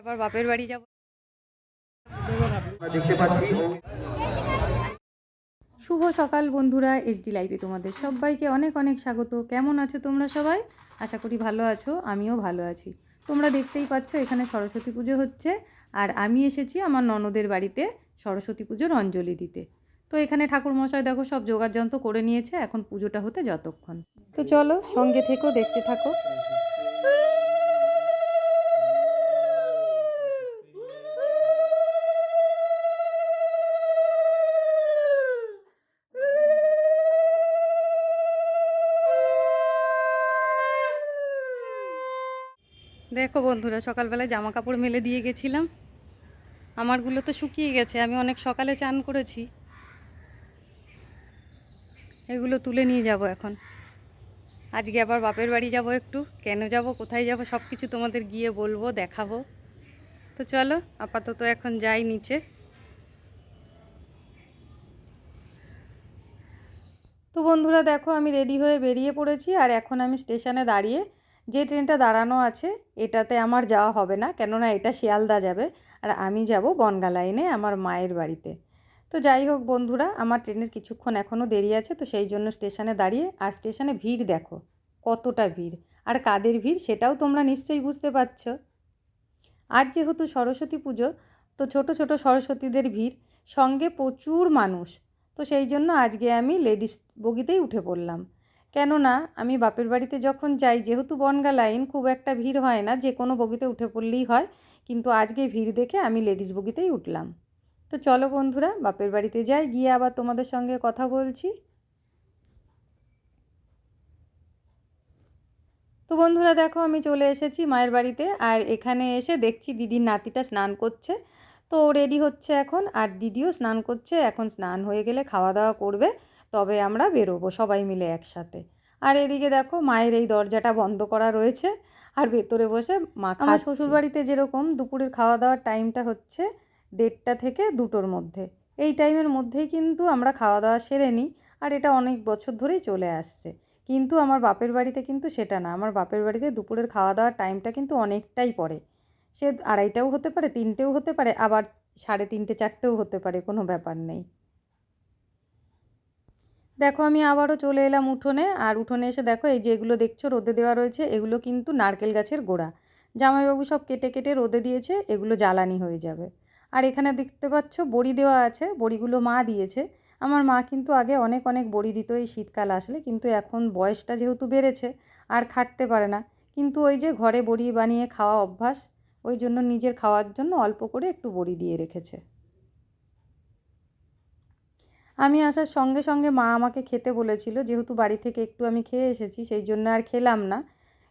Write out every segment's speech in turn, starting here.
আবার বাপের বাড়ি যাব। দেখতে পাচ্ছি শুভ সকাল বন্ধুরা, এইচডি লাইভে তোমাদের সবাইকে অনেক অনেক স্বাগত। কেমন আছো তোমরা সবাই? আশা করি ভালো আছো, আমিও ভালো আছি। তোমরা দেখতেই পাচ্ছ এখানে সরস্বতী পুজো হচ্ছে, আর আমি এসেছি আমার ননদের বাড়িতে সরস্বতী পুজোর অঞ্জলি দিতে। তো এখানে ঠাকুরমশাই দেখো সব যোগাড়যন্ত্র করে নিয়েছে, এখন পুজোটা হতে যতক্ষণ। তো চলো সঙ্গে থেকো, দেখতে থাকো। দেখো বন্ধুরা, সকালবেলায় জামা কাপড় মেলে দিয়ে গেছিলাম, আমারগুলো তো শুকিয়ে গেছে। আমি অনেক সকালে চান করেছি, এগুলো তুলে নিয়ে যাব এখন। আজকে আবার বাপের বাড়ি যাব, একটু কেন যাব, কোথায় যাব, সব কিছু তোমাদের গিয়ে বলবো, দেখাবো। তো চলো আপাতত এখন যাই নিচে। তো বন্ধুরা দেখো, আমি রেডি হয়ে বেরিয়ে পড়েছি, আর এখন আমি স্টেশনে দাঁড়িয়ে, যে ট্রেনটা দাঁড়ানো আছে এটাতে আমার যাওয়া হবে না, কেননা এটা শিয়ালদা যাবে, আর আমি যাব বনগা লাইনে আমার মায়ের বাড়িতে। তো যাই হোক বন্ধুরা, আমার ট্রেনের কিছুক্ষণ এখনও দেরি আছে, তো সেই জন্য স্টেশনে দাঁড়িয়ে। আর স্টেশনে ভিড় দেখো কতটা ভিড়, আর কাদের ভিড় সেটাও তোমরা নিশ্চয়ই বুঝতে পারছো। আজ যেহেতু সরস্বতী পুজো, তো ছোট ছোট সরস্বতীদের ভিড়, সঙ্গে প্রচুর মানুষ। তো সেই জন্য আজকে আমি লেডিস বগিতেই উঠে পড়লাম, কেননা আমি বাপের বাড়িতে যখন যাই, যেহেতু বনগা লাইন, খুব একটা ভিড় হয় না, যে কোনো বগিতে উঠে পড়লেই হয়, কিন্তু আজকে ভিড় দেখে আমি লেডিস বগিতেই উঠলাম। তো চলো বন্ধুরা বাপের বাড়িতে যাই, গিয়ে আবার তোমাদের সঙ্গে কথা বলছি। তো বন্ধুরা দেখো, আমি চলে এসেছি মায়ের বাড়িতে, আর এখানে এসে দেখছি দিদির নাতিটা স্নান করছে। তো রেডি হচ্ছে এখন, আর দিদিও স্নান করছে। এখন স্নান হয়ে গেলে খাওয়া দাওয়া করবে, তবে আমরা বেরোবো সবাই মিলে একসাথে। আর এদিকে দেখো মায়ের এই দরজাটা বন্ধ করা রয়েছে, আর ভেতরে বসে মা খাচ্ছে। আমার শ্বশুরবাড়িতে যেরকম দুপুরের খাওয়া দাওয়ার টাইমটা হচ্ছে 1:30 থেকে 2টোর মধ্যে, এই টাইমের মধ্যেই কিন্তু আমরা খাওয়া দাওয়া সেরে নিই, আর এটা অনেক বছর ধরেই চলে আসছে। কিন্তু আমার বাপের বাড়িতে কিন্তু সেটা না, আমার বাপের বাড়িতে দুপুরের খাওয়া দাওয়ার টাইমটা কিন্তু অনেকটাই পড়ে। সে 2:30টাও হতে পারে, 3টেও হতে পারে, আবার 3:30, 4টেও হতে পারে, কোনো ব্যাপার নেই। দেখো আমি আবারও চলে এলাম উঠোনে, আর উঠোনে এসে দেখো এই যে এগুলো দেখছো রোদে দেওয়া রয়েছে, এগুলো কিন্তু নারকেল গাছের গোড়া। জামাইবাবু সব কেটে কেটে রোদে দিয়েছে, এগুলো জ্বালানি হয়ে যাবে। আর এখানে দেখতে পাচ্ছ বড়ি দেওয়া আছে, বড়িগুলো মা দিয়েছে। আমার মা কিন্তু আগে অনেক অনেক বড়ি দিত এই শীতকাল আসলে, কিন্তু এখন বয়সটা যেহেতু বেড়েছে আর খাটতে পারে না, কিন্তু ওই যে ঘরে বড়ি বানিয়ে খাওয়া অভ্যাস, ওই জন্য নিজের খাওয়ার জন্য অল্প করে একটু বড়ি দিয়ে রেখেছে। আমি আসার সঙ্গে সঙ্গে মা আমাকে খেতে বলেছিল, যেহেতু বাড়ি থেকে একটু আমি খেয়ে এসেছি, সেই জন্য আর খেলাম না।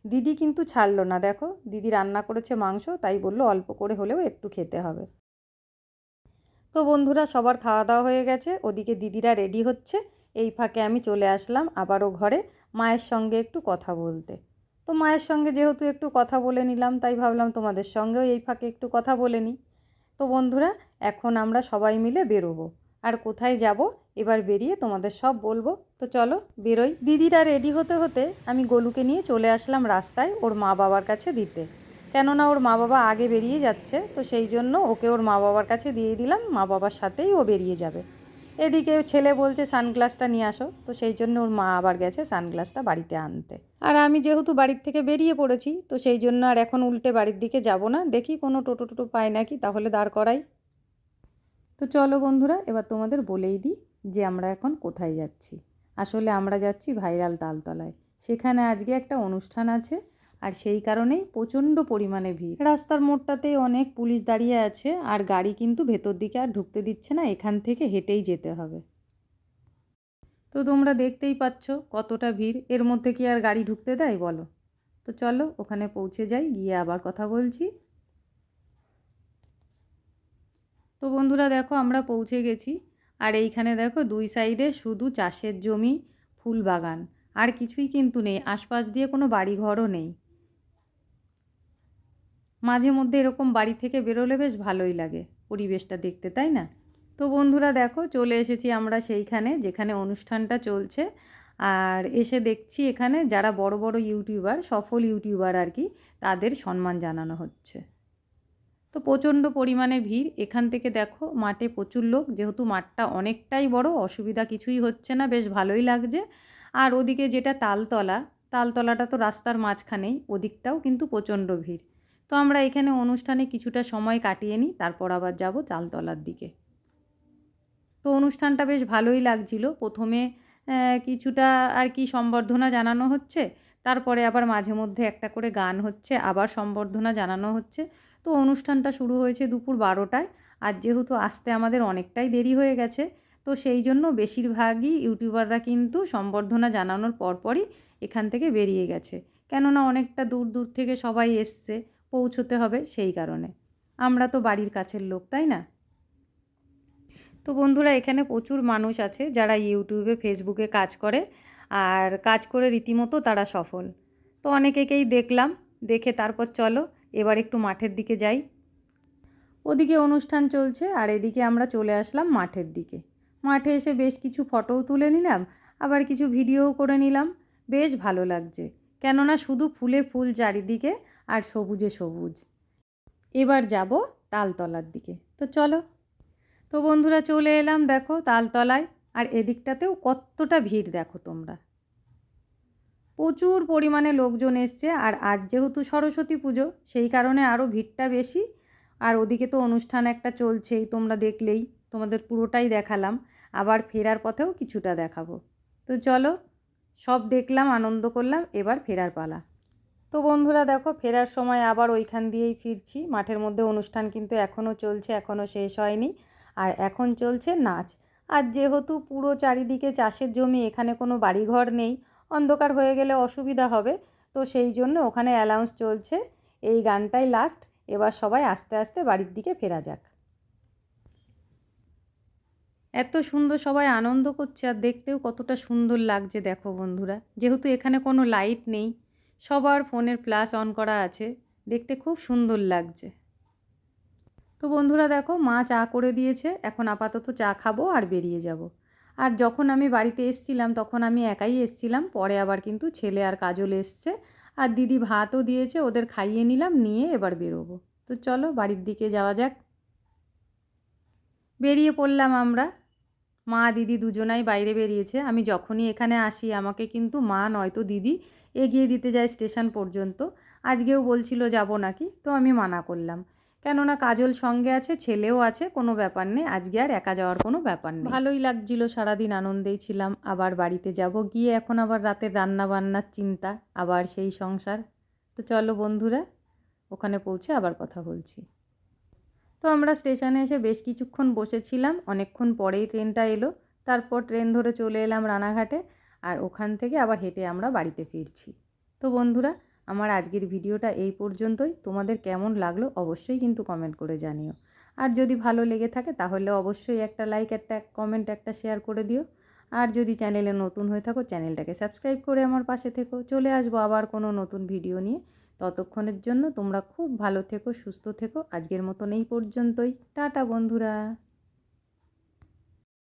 দিদি কিন্তু ছাড়লো না, দেখো দিদি রান্না করেছে মাংস, তাই বললো অল্প করে হলেও একটু খেতে হবে। তো বন্ধুরা সবার খাওয়া দাওয়া হয়ে গেছে, ওদিকে দিদিরা রেডি হচ্ছে, এই ফাঁকে আমি চলে আসলাম আবারও ঘরে মায়ের সঙ্গে একটু কথা বলতে। তো মায়ের সঙ্গে যেহেতু একটু কথা বলে নিলাম, তাই ভাবলাম তোমাদের সঙ্গেও এই ফাঁকে একটু কথা বলে নিই। তো বন্ধুরা এখন আমরা সবাই মিলে বেরোবো, আর কোথায় যাব এবার বেরিয়ে তোমাদের সব বলবো। তো চলো বেরোই। দিদিরা রেডি হতে হতে আমি গোলুকে নিয়ে চলে আসলাম রাস্তায় ওর মা বাবার কাছে দিতে, কেননা ওর মা বাবা আগে বেরিয়ে যাচ্ছে, তো সেই জন্য ওকে ওর মা বাবার কাছে দিয়ে দিলাম, মা বাবার সাথেই ও বেরিয়ে যাবে। এদিকে ছেলে বলছে সানগ্লাসটা নিয়ে আসো, তো সেই জন্য ওর মা আবার গেছে সানগ্লাসটা বাড়িতে আনতে। আর আমি যেহেতু বাড়ির থেকে বেরিয়ে পড়েছি, তো সেই জন্য আর এখন উল্টে বাড়ির দিকে যাব না, দেখি কোনো টোটো টোটো পাই নাকি, তাহলে দাঁড় করাই। তো চলো বন্ধুরা এবার তোমাদের বলেই দিই যে আমরা এখন কোথায় যাচ্ছি। আসলে আমরা যাচ্ছি ভাইরাল তালতলায়, সেখানে আজকে একটা অনুষ্ঠান আছে, আর সেই কারণেই প্রচণ্ড পরিমাণে ভিড়। রাস্তার মোড়টাতেই অনেক পুলিশ দাঁড়িয়ে আছে, আর গাড়ি কিন্তু ভেতর দিকে আর ঢুকতে দিচ্ছে না, এখান থেকে হেঁটেই যেতে হবে। তো তোমরা দেখতেই পাচ্ছ কতটা ভিড়, এর মধ্যে কি আর গাড়ি ঢুকতে দেয় বলো? তো চলো ওখানে পৌঁছে যাই, গিয়ে আবার কথা বলছি। তো বন্ধুরা দেখো আমরা পৌঁছে গেছি, আর এইখানে দেখো দুই সাইডে শুধু চাষের জমি, ফুল বাগান, আর কিছুই কিন্তু নেই, আশপাশ দিয়ে কোনো বাড়িঘরও নেই। মাঝে মধ্যে এরকম বাড়ি থেকে বেরোলে বেশ ভালোই লাগে পরিবেশটা দেখতে, তাই না? তো বন্ধুরা দেখো চলে এসেছি আমরা সেইখানে যেখানে অনুষ্ঠানটা চলছে, আর এসে দেখছি এখানে যারা বড় বড় ইউটিউবার, সফল ইউটিউবার আর কি, তাদের সম্মান জানানো হচ্ছে। তো প্রচণ্ড পরিমাণে ভিড়। এখান থেকে দেখো মাঠে প্রচুর লোক, যেহেতু মাঠটা অনেকটাই বড়, অসুবিধা কিছুই হচ্ছে না, বেশ ভালোই লাগছে। আর ওদিকে যেটা তালতলাটা তো রাস্তার মাঝখানেই, ওদিকটাও কিন্তু প্রচণ্ড ভিড়। তো আমরা এখানে অনুষ্ঠানে কিছুটা সময় কাটিয়ে নিই, তারপর আবার যাব তালতলার দিকে। তো অনুষ্ঠানটা বেশ ভালোই লাগছিল। প্রথমে কিছুটা আর কি সম্বর্ধনা জানানো হচ্ছে, তারপরে আবার মাঝে মধ্যে একটা করে গান হচ্ছে, আবার সম্বর্ধনা জানানো হচ্ছে। তো অনুষ্ঠানটা শুরু হয়েছে দুপুর 12টায়। আর যেহেতু আসতে আমাদের অনেকটাই দেরি হয়ে গেছে, তো সেই জন্য বেশিরভাগই ইউটিউবাররা কিন্তু সম্বর্ধনা জানানোর পরপরই এখান থেকে বেরিয়ে গেছে। কেননা অনেকটা দূর দূর থেকে সবাই এসছে, পৌঁছতে হবে সেই কারণে। আমরা তো বাড়ির কাছের লোক, তাই না? তো বন্ধুরা, এখানে প্রচুর মানুষ আছে যারা ইউটিউবে ফেসবুকে কাজ করে, আর কাজ করে রীতিমতো তারা সফল। তো অনেকেকেই দেখলাম, দেখে তারপর চলো এবার একটু মাঠের দিকে যাই। ওদিকে অনুষ্ঠান চলছে আর এদিকে আমরা চলে আসলাম মাঠের দিকে। মাঠে এসে বেশ কিছু ফটোও তুলে নিলাম, আবার কিছু ভিডিওও করে নিলাম। বেশ ভালো লাগছে, কেননা শুধু ফুলে ফুল চারিদিকে আর সবুজে সবুজ। এবার যাব তালতলার দিকে, তো চলো। তো বন্ধুরা, চলে এলাম দেখো তালতলায়। আর এদিকটাতেও কতটা ভিড় দেখো তোমরা, প্রচুর পরিমাণে লোকজন এসছে। আর আজ যেহেতু সরস্বতী পুজো, সেই কারণে আরও ভিড়টা বেশি। আর ওদিকে তো অনুষ্ঠান একটা চলছেই, তোমরা দেখলেই, তোমাদের পুরোটাই দেখালাম। আবার ফেরার পথেও কিছুটা দেখাবো। তো চলো, সব দেখলাম, আনন্দ করলাম, এবার ফেরার পালা। তো বন্ধুরা দেখো, ফেরার সময় আবার ওইখান দিয়েই ফিরছি। মাঠের মধ্যে অনুষ্ঠান কিন্তু এখনও চলছে, এখনও শেষ হয়নি। আর এখন চলছে নাচ। আর যেহেতু পুরো চারিদিকে চাষের জমি, এখানে কোনো বাড়িঘর নেই, অন্ধকার হয়ে গেলে অসুবিধা হবে। তো সেই জন্য ওখানে অ্যানাউন্স চলছে, এই গানটাই লাস্ট, এবার সবাই আস্তে আস্তে বাড়ির দিকে ফেরা যাক। এত সুন্দর সবাই আনন্দ করছে, আর দেখতেও কতটা সুন্দর লাগছে দেখো বন্ধুরা। যেহেতু এখানে কোনো লাইট নেই, সবার ফোনের ফ্ল্যাশ অন করা আছে, দেখতে খুব সুন্দর লাগছে। তো বন্ধুরা দেখো, মা চা করে দিয়েছে, এখন আপাতত চা খাবো আর বেরিয়ে যাব। আর যখন আমি বাড়িতে এসছিলাম তখন আমি একাই এসছিলাম, পরে আবার কিন্তু ছেলে আর কাজল এসছে, আর দিদি ভাতও দিয়েছে, ওদের খাইয়ে নিলাম, নিয়ে এবার বেরোবো। তো চলো বাড়ির দিকে যাওয়া যাক। বেরিয়ে পড়লাম আমরা। মা দিদি দুজনাই বাইরে বেরিয়েছে। আমি যখনই এখানে আসি আমাকে কিন্তু মা নয়তো দিদি এগিয়ে দিতে যায় স্টেশন পর্যন্ত। আজকেও বলছিল যাব নাকি, তো আমি মানা করলাম, কেননা কাজল সঙ্গে আছে, ছেলেও আছে, কোনো ব্যাপার নেই, আজকে আর একা যাওয়ার কোনো ব্যাপার নেই। ভালোই লাগছিল, সারাদিন আনন্দেই ছিলাম। আবার বাড়িতে যাব, গিয়ে এখন আবার রাতের রান্না বান্নার চিন্তা, আবার সেই সংসার। তো চলো বন্ধুরা, ওখানে পৌঁছে আবার কথা বলছি। তো আমরা স্টেশনে এসে বেশ কিছুক্ষণ বসেছিলাম, অনেকক্ষণ পরেই ট্রেনটা এলো। তারপর ট্রেন ধরে চলে এলাম রানাঘাটে, আর ওখান থেকে আবার হেঁটে আমরা বাড়িতে ফিরছি। তো বন্ধুরা, আমার আজকের ভিডিওটা এই পর্যন্তই। তোমাদের কেমন লাগলো অবশ্যই কিন্তু কমেন্ট করে জানিও। আর যদি ভালো লেগে থাকে তাহলে অবশ্যই একটা লাইক, একটা কমেন্ট, একটা শেয়ার করে দিও। আর যদি চ্যানেলে নতুন হয়ে থাকো, চ্যানেলটাকে সাবস্ক্রাইব করে আমার পাশে থেকো। চলে আসবো আবার কোনো নতুন ভিডিও নিয়ে। ততক্ষণের জন্য তোমরা খুব ভালো থেকো, সুস্থ থেকো। আজকের মতন এই পর্যন্তই। টাটা বন্ধুরা।